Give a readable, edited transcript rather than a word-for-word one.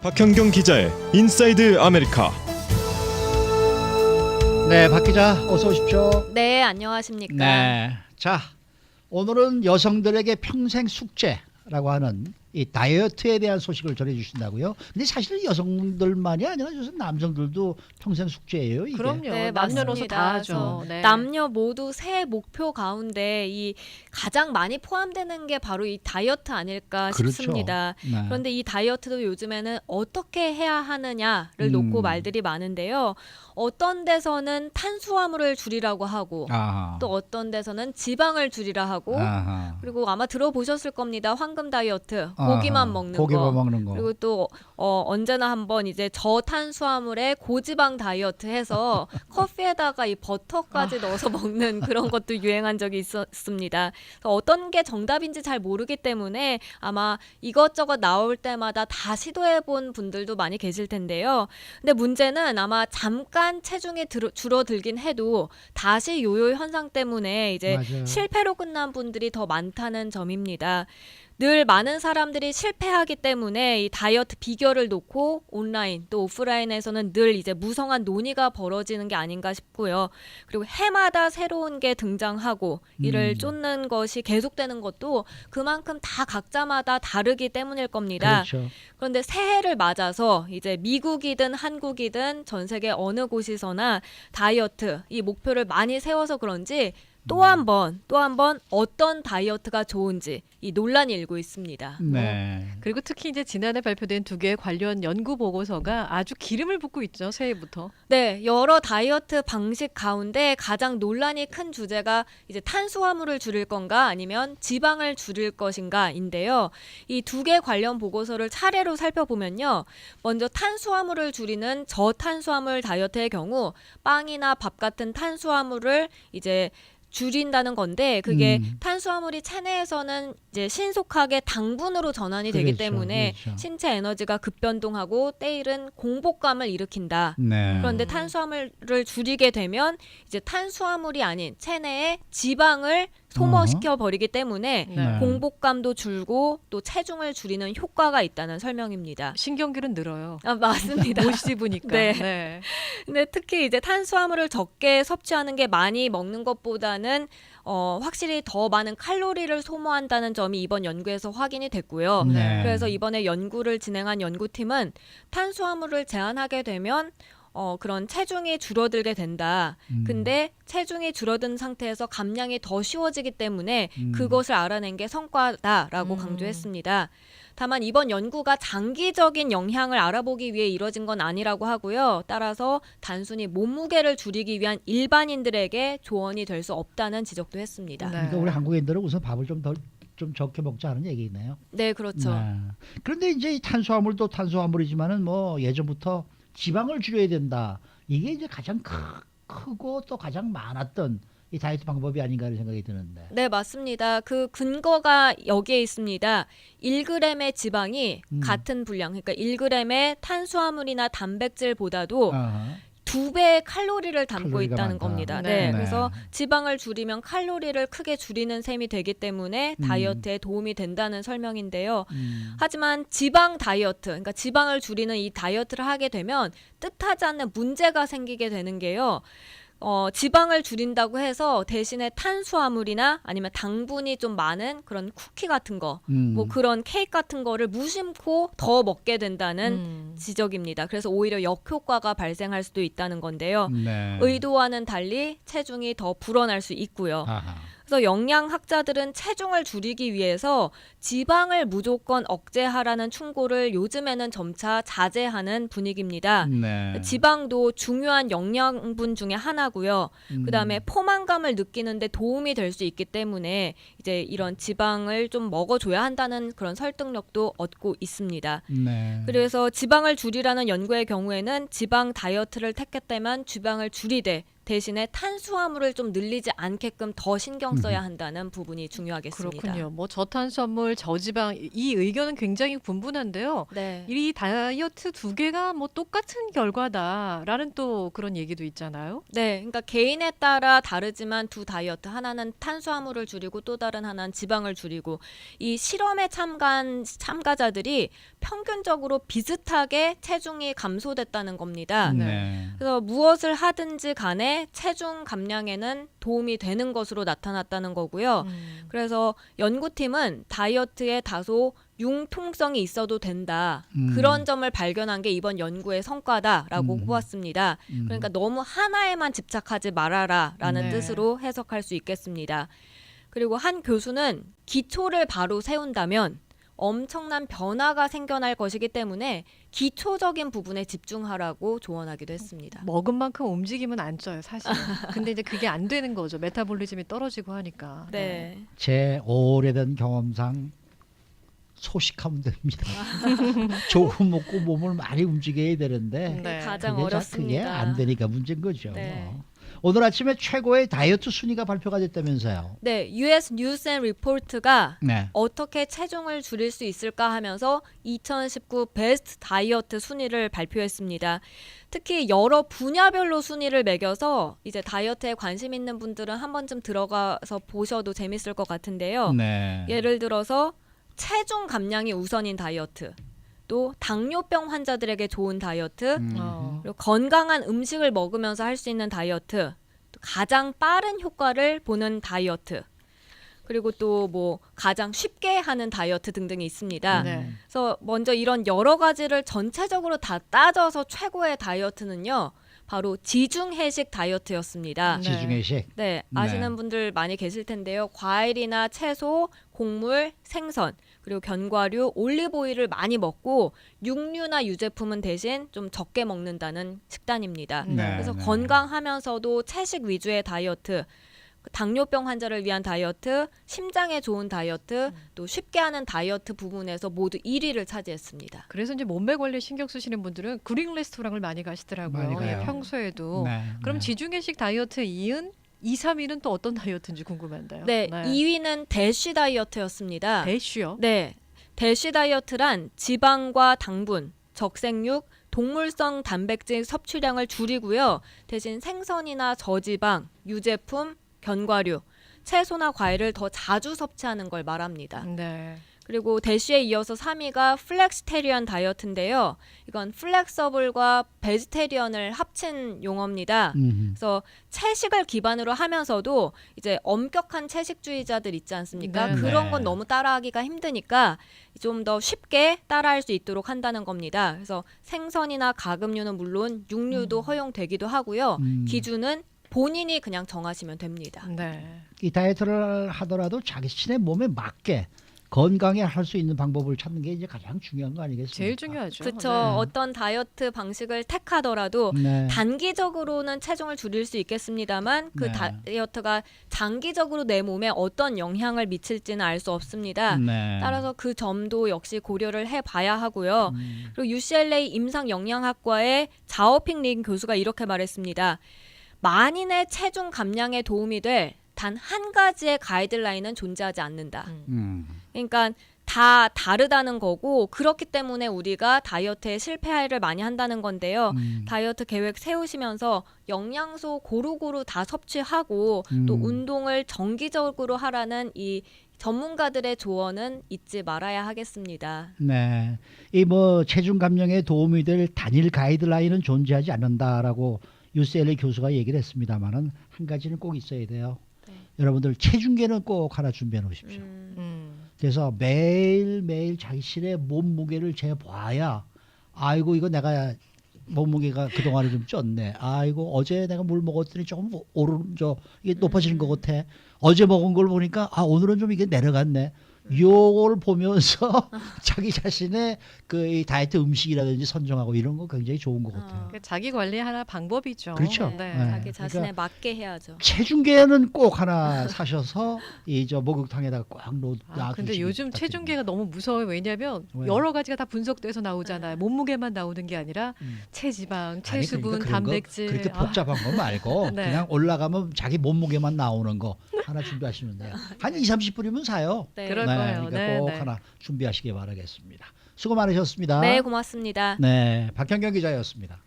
박현경 기자의 인사이드 아메리카. 네, 박 기자 어서 오십시오. 네, 안녕하십니까. 네, 자 오늘은 여성들에게 평생 숙제라고 하는 이 다이어트에 대한 소식을 전해주신다고요. 근데 사실 여성들만이 아니라 요즘 남성들도 평생 숙제예요. 이게. 그럼요. 네, 남녀노소 다 하죠. 그래서 네. 남녀 모두 새해 목표 가운데 이 가장 많이 포함되는 게 바로 이 다이어트 아닐까 그렇죠. 싶습니다. 네. 그런데 이 다이어트도 요즘에는 어떻게 해야 하느냐를 놓고 말들이 많은데요. 어떤 데서는 탄수화물을 줄이라고 하고 아하. 또 어떤 데서는 지방을 줄이라 하고 아하. 그리고 아마 들어보셨을 겁니다. 황금 다이어트, 아하. 고기만 먹는 고기만 거. 먹는 거. 그리고 또 언제나 한번 이제 저탄수화물에 고지방 다이어트 해서 커피에다가 이 버터까지 넣어서 먹는 그런 것도 유행한 적이 있었습니다. 그래서 어떤 게 정답인지 잘 모르기 때문에 아마 이것저것 나올 때마다 다 시도해본 분들도 많이 계실 텐데요. 근데 문제는 아마 잠깐 체중이 줄어들긴 해도 다시 요요 현상 때문에 이제 맞아요. 실패로 끝난 분들이 더 많다는 점입니다. 늘 많은 사람들이 실패하기 때문에 이 다이어트 비결을 놓고 온라인 또 오프라인에서는 늘 이제 무성한 논의가 벌어지는 게 아닌가 싶고요. 그리고 해마다 새로운 게 등장하고 이를 쫓는 것이 계속되는 것도 그만큼 다 각자마다 다르기 때문일 겁니다. 그렇죠. 그런데 새해를 맞아서 이제 미국이든 한국이든 전 세계 어느 곳이서나 다이어트 이 목표를 많이 세워서 그런지 또 한 번 어떤 다이어트가 좋은지 이 논란이 일고 있습니다. 네. 그리고 특히 이제 지난해 발표된 두 개의 관련 연구 보고서가 아주 기름을 붓고 있죠. 새해부터. 네, 여러 다이어트 방식 가운데 가장 논란이 큰 주제가 이제 탄수화물을 줄일 건가 아니면 지방을 줄일 것인가인데요. 이 두 개 관련 보고서를 차례로 살펴보면요. 먼저 탄수화물을 줄이는 저탄수화물 다이어트의 경우 빵이나 밥 같은 탄수화물을 이제 줄인다는 건데 그게 탄수화물이 체내에서는 이제 신속하게 당분으로 전환이 되기 그렇죠, 때문에 그렇죠. 신체 에너지가 급변동하고 때일은 공복감을 일으킨다. 네. 그런데 탄수화물을 줄이게 되면 이제 탄수화물이 아닌 체내에 지방을 소모시켜 버리기 때문에 네. 공복감도 줄고 또 체중을 줄이는 효과가 있다는 설명입니다. 신경질은 늘어요. 아, 맞습니다. 못 씹으니까. 네. 근데 특히 이제 탄수화물을 적게 섭취하는 게 많이 먹는 것보다는 확실히 더 많은 칼로리를 소모한다는 점이 이번 연구에서 확인이 됐고요. 네. 그래서 이번에 연구를 진행한 연구팀은 탄수화물을 제한하게 되면 그런 체중이 줄어들게 된다. 근데 체중이 줄어든 상태에서 감량이 더 쉬워지기 때문에 그것을 알아낸 게 성과다라고 강조했습니다. 다만 이번 연구가 장기적인 영향을 알아보기 위해 이뤄진 건 아니라고 하고요. 따라서 단순히 몸무게를 줄이기 위한 일반인들에게 조언이 될 수 없다는 지적도 했습니다. 네. 그러니까 우리 한국인들은 우선 밥을 좀 적게 먹자는 얘기네요. 네, 그렇죠. 네. 그런데 이제 이 탄수화물도 탄수화물이지만은 뭐 예전부터 지방을 줄여야 된다. 이게 이제 가장 크고 또 가장 많았던 이 다이어트 방법이 아닌가 하는 생각이 드는데. 네, 맞습니다. 그 근거가 여기에 있습니다. 1g의 지방이 같은 분량, 그러니까 1g의 탄수화물이나 단백질보다도 아하. 2배의 칼로리를 담고 칼로리가 있다는 많다. 겁니다. 네. 네. 그래서 지방을 줄이면 칼로리를 크게 줄이는 셈이 되기 때문에 다이어트에 도움이 된다는 설명인데요. 하지만 지방 다이어트, 그러니까 지방을 줄이는 이 다이어트를 하게 되면 뜻하지 않는 문제가 생기게 되는 게요. 지방을 줄인다고 해서 대신에 탄수화물이나 아니면 당분이 좀 많은 그런 쿠키 같은 거, 뭐 그런 케이크 같은 거를 무심코 더 먹게 된다는 지적입니다. 그래서 오히려 역효과가 발생할 수도 있다는 건데요. 네. 의도와는 달리 체중이 더 불어날 수 있고요. 아하. 그래서 영양학자들은 체중을 줄이기 위해서 지방을 무조건 억제하라는 충고를 요즘에는 점차 자제하는 분위기입니다. 네. 지방도 중요한 영양분 중에 하나고요. 그다음에 포만감을 느끼는데 도움이 될 수 있기 때문에 이제 이런 지방을 좀 먹어줘야 한다는 그런 설득력도 얻고 있습니다. 네. 그래서 지방을 줄이라는 연구의 경우에는 지방 다이어트를 택했다면 지방을 줄이되 대신에 탄수화물을 좀 늘리지 않게끔 더 신경 써야 한다는 부분이 중요하겠습니다. 그렇군요. 뭐 저탄수화물, 저지방 이 의견은 굉장히 분분한데요. 네. 이 다이어트 두 개가 뭐 똑같은 결과다라는 또 그런 얘기도 있잖아요. 네, 그러니까 개인에 따라 다르지만 두 다이어트 하나는 탄수화물을 줄이고 또 다른 하나는 지방을 줄이고 이 실험에 참가자들이 평균적으로 비슷하게 체중이 감소됐다는 겁니다. 네. 그래서 무엇을 하든지 간에 체중 감량에는 도움이 되는 것으로 나타났다는 거고요. 그래서 연구팀은 다이어트에 다소 융통성이 있어도 된다. 그런 점을 발견한 게 이번 연구의 성과다라고 보았습니다. 그러니까 너무 하나에만 집착하지 말아라라는 네. 뜻으로 해석할 수 있겠습니다. 그리고 한 교수는 기초를 바로 세운다면 엄청난 변화가 생겨날 것이기 때문에 기초적인 부분에 집중하라고 조언하기도 했습니다. 먹은 만큼 움직이면 안 쪄요, 사실. 근데 이제 그게 안 되는 거죠. 메타볼리즘이 떨어지고 하니까. 네. 제 오래된 경험상 소식하면 됩니다. 조금 먹고 몸을 많이 움직여야 되는데 네. 가장 그게 어렵습니다. 안 되니까 문제인 거죠. 네. 오늘 아침에 최고의 다이어트 순위가 발표가 됐다면서요. 네, US 뉴스 앤 리포트가 네. 어떻게 체중을 줄일 수 있을까 하면서 2019 베스트 다이어트 순위를 발표했습니다. 특히 여러 분야별로 순위를 매겨서 이제 다이어트에 관심 있는 분들은 한 번쯤 들어가서 보셔도 재밌을 것 같은데요. 네. 예를 들어서 체중 감량이 우선인 다이어트, 또 당뇨병 환자들에게 좋은 다이어트, 그리고 건강한 음식을 먹으면서 할 수 있는 다이어트, 또 가장 빠른 효과를 보는 다이어트, 그리고 또 뭐 가장 쉽게 하는 다이어트 등등이 있습니다. 네. 그래서 먼저 이런 여러 가지를 전체적으로 다 따져서 최고의 다이어트는요, 바로 지중해식 다이어트였습니다. 네. 지중해식. 네, 아시는 분들 많이 계실 텐데요. 과일이나 채소, 곡물, 생선, 그리고 견과류, 올리브오일을 많이 먹고 육류나 유제품은 대신 좀 적게 먹는다는 식단입니다. 네. 그래서 건강하면서도 채식 위주의 다이어트, 당뇨병 환자를 위한 다이어트, 심장에 좋은 다이어트, 또 쉽게 하는 다이어트 부분에서 모두 1위를 차지했습니다. 그래서 이제 몸매 관리에 신경 쓰시는 분들은 그릭 레스토랑을 많이 가시더라고요. 많이 가요. 예, 평소에도. 네. 그럼 네. 지중해식 다이어트 2은 2, 3위는 또 어떤 다이어트인지 궁금한데요. 네, 2위는 대쉬 다이어트였습니다. 대쉬요? 네, 대쉬 다이어트란 지방과 당분, 적색육, 동물성 단백질 섭취량을 줄이고요. 대신 생선이나 저지방, 유제품, 견과류, 채소나 과일을 더 자주 섭취하는 걸 말합니다. 네. 그리고 대쉬에 이어서 3위가 플렉스테리언 다이어트인데요. 이건 플렉서블과 베지테리언을 합친 용어입니다. 그래서 채식을 기반으로 하면서도 이제 엄격한 채식주의자들 있지 않습니까? 네. 그런 네. 건 너무 따라하기가 힘드니까 좀 더 쉽게 따라할 수 있도록 한다는 겁니다. 그래서 생선이나 가금류는 물론 육류도 허용되기도 하고요. 기준은 본인이 그냥 정하시면 됩니다. 네. 이 다이어트를 하더라도 자신의 몸에 맞게 건강에 할 수 있는 방법을 찾는 게 이제 가장 중요한 거 아니겠습니까? 제일 중요하죠. 그렇죠. 네. 어떤 다이어트 방식을 택하더라도 네. 단기적으로는 체중을 줄일 수 있겠습니다만 그 네. 다이어트가 장기적으로 내 몸에 어떤 영향을 미칠지는 알 수 없습니다. 네. 따라서 그 점도 역시 고려를 해봐야 하고요. 그리고 UCLA 임상영양학과의 자오핑 린 교수가 이렇게 말했습니다. 만인의 체중 감량에 도움이 될 단 한 가지의 가이드라인은 존재하지 않는다. 그러니까 다 다르다는 거고 그렇기 때문에 우리가 다이어트에 실패를 많이 한다는 건데요. 다이어트 계획 세우시면서 영양소 고루고루 다 섭취하고 또 운동을 정기적으로 하라는 이 전문가들의 조언은 잊지 말아야 하겠습니다. 네. 이 뭐 체중 감량에 도움이 될 단일 가이드라인은 존재하지 않는다라고 UCLA 교수가 얘기를 했습니다만은 한 가지는 꼭 있어야 돼요. 네. 여러분들 체중계는 꼭 하나 준비해 놓으십시오. 그래서 매일매일 자신의 몸무게를 재봐야 아이고 이거 내가 몸무게가 그동안에 좀 쪘네. 아이고 어제 내가 물 먹었더니 조금 이게 높아지는 것 같아. 어제 먹은 걸 보니까 오늘은 좀 이게 내려갔네. 요걸 보면서 자기 자신의 그 이 다이어트 음식이라든지 선정하고 이런 거 굉장히 좋은 것 같아요. 그 자기 관리 하나 방법이죠. 그렇죠. 네. 네. 자기 자신에 맞게 해야죠. 체중계는 꼭 하나 사셔서 이 저 목욕탕에다가 꼭 놔두시기 근데 요즘 부탁드립니다. 체중계가 너무 무서워요. 왜냐하면 왜요? 여러 가지가 다 분석돼서 나오잖아요. 네. 몸무게만 나오는 게 아니라 음. 체지방, 아니, 체수분, 그러니까 그런 거 단백질. 그렇게 복잡한 거 말고 네. 그냥 올라가면 자기 몸무게만 나오는 거 하나 준비하시면 돼요. 한 2, 30분이면 사요. 네. 그럴 거예요. 그러니까 네, 꼭 네. 하나 준비하시기 바라겠습니다. 수고 많으셨습니다. 네, 고맙습니다. 네, 박현경 기자였습니다.